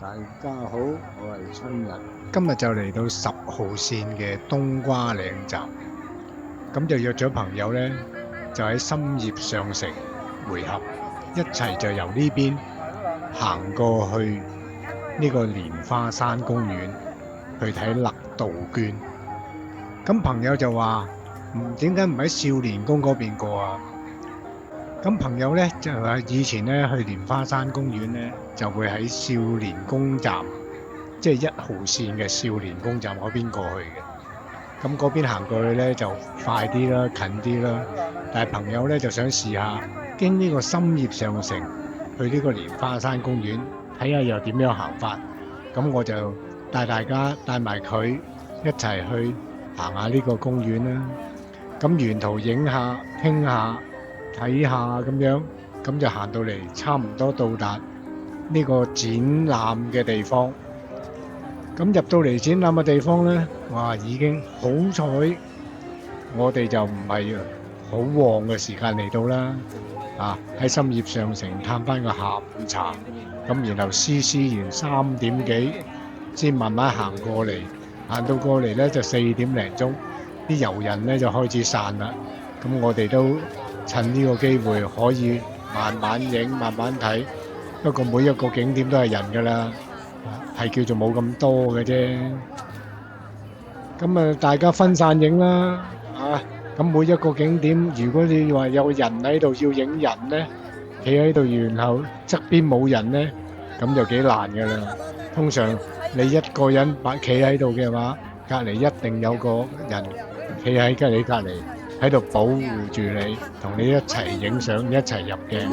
大家好，我係春日。今日就嚟到10號線嘅冬瓜嶺站，咁就約咗朋友呢，就喺深葉上城會合，一齊就由呢邊行過去呢個蓮花山公園去睇勒杜鵑。咁朋友就話：點解唔喺少年宮嗰邊過啊？咁朋友呢，就話以前呢去蓮花山公園呢，就會喺少年宮站，即係1號線嘅少年宮站嗰邊過去嘅。咁嗰邊行過去呢，就快啲啦，近啲啦。但係朋友呢，就想試下經呢個深葉上城去呢個蓮花山公園，睇下又點樣行法。咁我就帶埋佢一齊去行下呢個公園啦。咁沿途影下、傾下、睇下咁樣，咁就行到嚟差唔多到達呢個展覽嘅地方。咁入到嚟展覽嘅地方呢，哇！已經好彩，我哋就唔係好旺嘅時間嚟到啦。喺深葉上城嘆翻個下午茶，咁然後施完3點幾，先慢慢行過嚟。行到過嚟呢，就4點零鐘，啲遊人呢就開始散啦。咁我哋都趁呢個機會可以慢慢影、慢慢睇。不過每一個景點都係人㗎啦。係叫做冇咁多嘅啫，咁啊大家分散影啦，咁每一個景點，如果你話有人喺度要影人呢，企喺度然後側邊冇人呢，咁就幾難噶啦。通常你一個人企喺度嘅話，隔離一定有個人企喺你隔離喺度保護住你，同你一齊影相，一齊入鏡。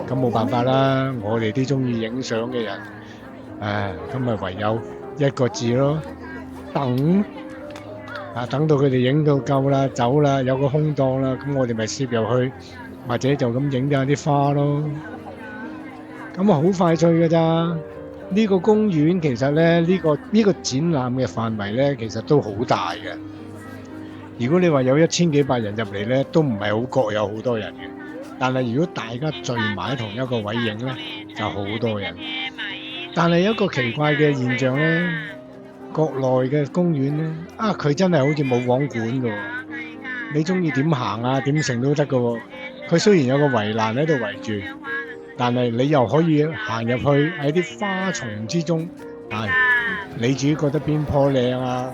咁冇辦法啦，我哋啲中意影相嘅人。咁咪唯有一個字咯，等。等到佢哋影到夠啦，走啦，有個空檔啦，咁我哋咪攝入去，或者就咁影下啲花咯。咁啊好快脆㗎咋？呢個公園其實咧，呢個展覽嘅範圍咧，其實都好大嘅。如果你話有1000幾百人入嚟咧，都唔係好覺有好多人嘅。但係如果大家聚埋喺同一個位影咧，就好多人。但係有一個奇怪嘅現象咧，國內嘅公園咧，佢真係好似冇網管㗎喎。你中意點行啊，點成都得㗎喎。佢雖然有個圍欄喺度圍住，但係你又可以行入去喺啲花叢之中，你自己覺得邊棵靚啊，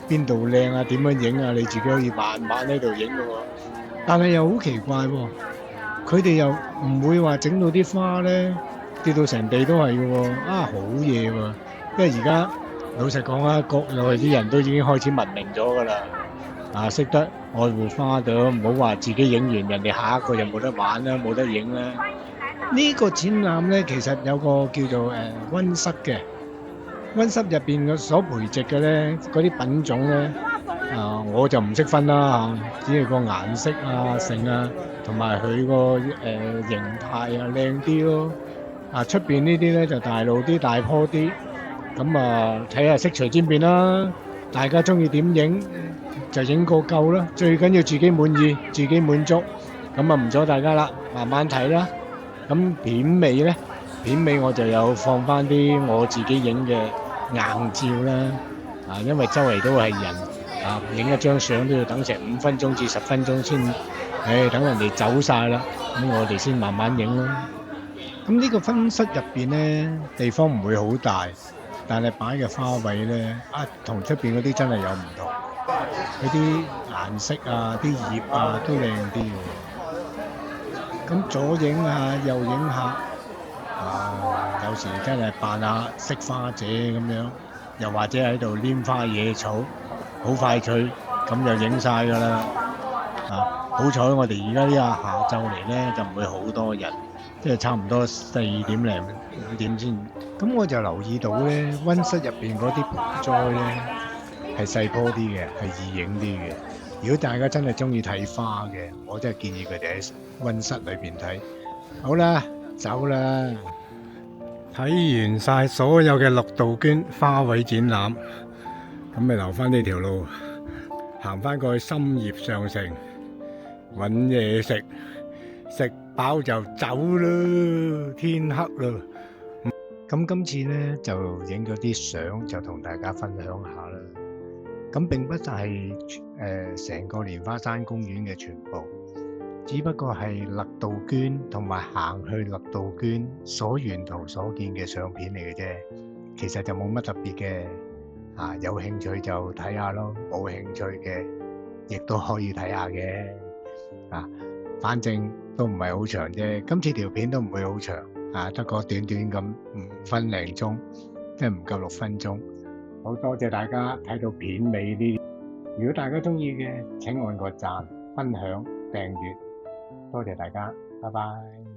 邊度靚啊，點樣影啊，你自己可以慢慢喺度影㗎喎。但係又好奇怪喎，佢哋又唔會話整到啲花咧跌到成地都係嘅喎，好嘢喎！因為而家老實講啊，國內啲人都已經開始文明咗㗎啦，識得愛護花朵，唔好話自己影完人哋下一個就冇得玩啦，冇得影啦。呢個展覽咧，其實有個叫做溫室嘅，溫室入邊嘅所培植嘅咧，嗰啲品種咧，我就唔識分啦嚇，只係個顏色啊、性啊，同埋佢個形態啊靚啲咯。出邊呢啲咧就大路啲、大棵啲，咁睇下色隨尊便啦。大家中意點影就影個夠啦，最緊要自己滿意、自己滿足，咁唔阻大家啦，慢慢睇啦。咁片尾咧，片尾我就有放翻啲我自己影嘅硬照啦，因為周圍都係人，影一張相都要等成5分鐘至10分鐘先，等人哋走晒啦，咁我哋先慢慢影咯。咁呢個分室入邊咧，地方唔會好大，但係擺嘅花位咧，同出邊嗰啲真係有唔同，嗰啲顏色啊、啲葉啊都靚啲喎。咁左影下，右影下，有時真係扮下識花姐咁樣，又或者喺度拈花惹草，好快脆，咁就影晒㗎啦。好彩我哋而家呢個下晝嚟咧，就唔會好多人。即係差唔多4點零5點先，咁我就留意到咧，溫室入邊嗰啲盆栽咧係細棵啲嘅，係易影啲嘅。如果大家真係中意睇花嘅，我真係建議佢哋喺溫室裏邊睇。好啦，走啦！睇完晒所有嘅勒杜鵑花卉展覽，咁咪留翻呢條路，行翻過去深葉上城揾嘢食。食飽就走啦，天黑啦。咁今次咧就影咗啲相，就同大家分享下啦。咁並不係成個蓮花山公園嘅全部，只不過係勒杜鵑同埋行去勒杜鵑所沿途所見嘅相片嚟嘅啫。其實就冇乜特別嘅，有興趣就睇下咯，冇興趣嘅亦都可以睇下嘅。反正都唔係好長啫。今次條片都唔會好長，得個短短咁5分零鐘，即係唔夠6分鐘。好多謝大家睇到片尾呢啲。如果大家中意嘅，請按個讚、分享、訂閱，多謝大家，拜拜。